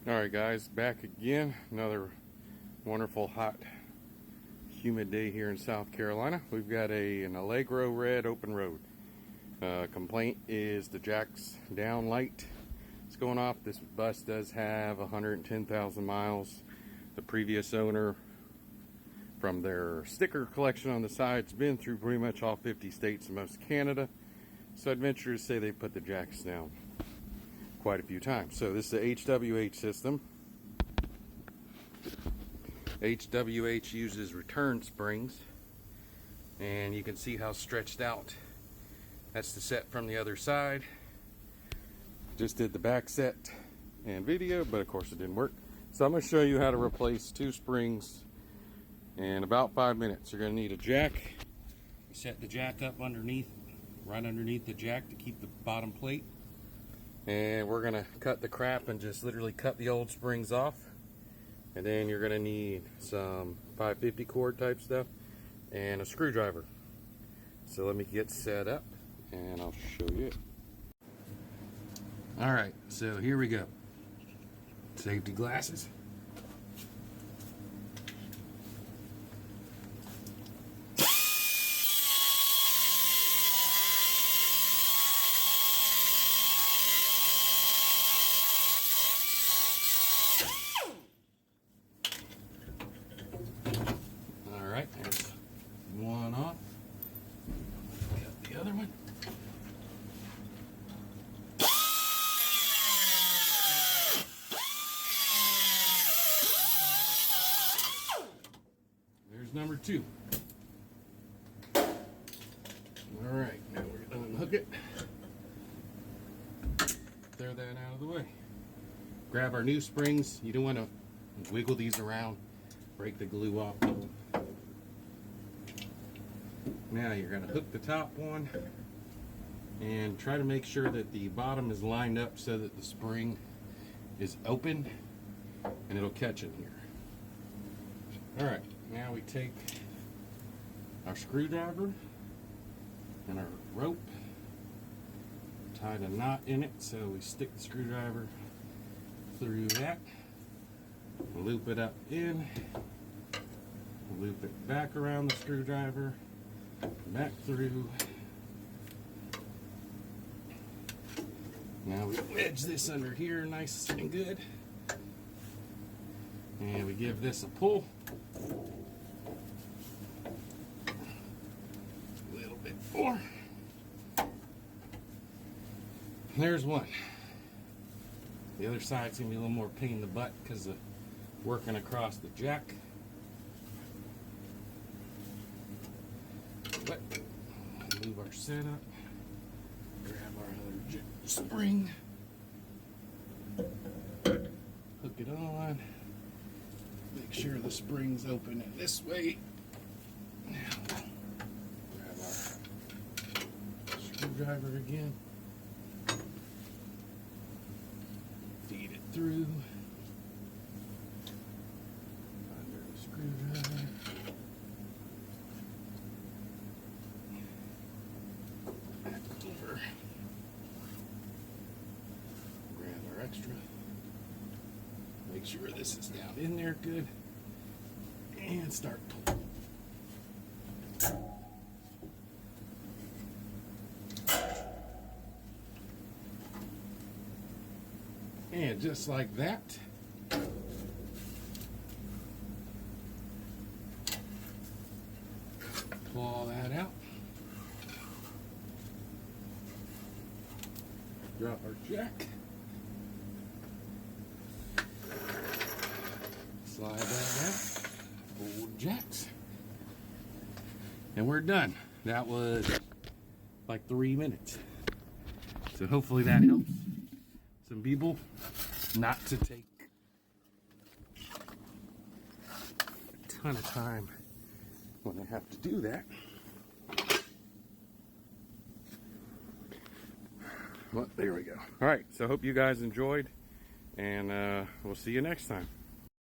Alright guys, back again. Another wonderful, hot, humid day here in South Carolina. We've got an Allegro red open road. Complaint is the jack's down light. It's going off. This bus does have 110,000 miles. The previous owner, from their sticker collection on the side, has been through pretty much all 50 states and most of Canada. So I'd venture to say they put the jacks down quite a few times. So this is the HWH system. HWH uses return springs, and you can see how stretched out. That's the set from the other side. Just did the back set and video, but of course it didn't work. So I'm going to show you how to replace two springs in about 5 minutes. You're going to need a jack. You set the jack up underneath, right underneath the jack to keep the bottom plate. And we're going to cut the crap and just literally cut the old springs off. And then you're going to need some 550 cord type stuff and a screwdriver. So let me get set up and I'll show you it. Alright, so here we go. Safety glasses. Alright, there's one off. Got the other one. There's number two. Alright, now we're gonna unhook it. Throw that out of the way. Grab our new springs. You don't want to wiggle these around, break the glue off. Now you're going to hook the top one and try to make sure that the bottom is lined up so that the spring is open and it'll catch in here. Alright, now we take our screwdriver and our rope, tie a knot in it, so we stick the screwdriver through that, loop it up in, loop it back around the screwdriver, back through. Now we wedge this under here nice and good, and we give this a pull. A little bit more. There's one. The other side's gonna be a little more pain in the butt because of working across the jack. But move our setup, grab our other spring, hook it on, make sure the spring's open in this way. Now, grab our screwdriver again, feed it through, under the screwdriver. Over. Grab our extra. Make sure this is down in there good. And start pulling. And just like that, pull all that out. Drop our jack. Slide that out. Old jacks. And we're done. That was like 3 minutes. So hopefully that helps some people not to take a ton of time when they have to do that. Well, there we go. All right, so hope you guys enjoyed, and we'll see you next time.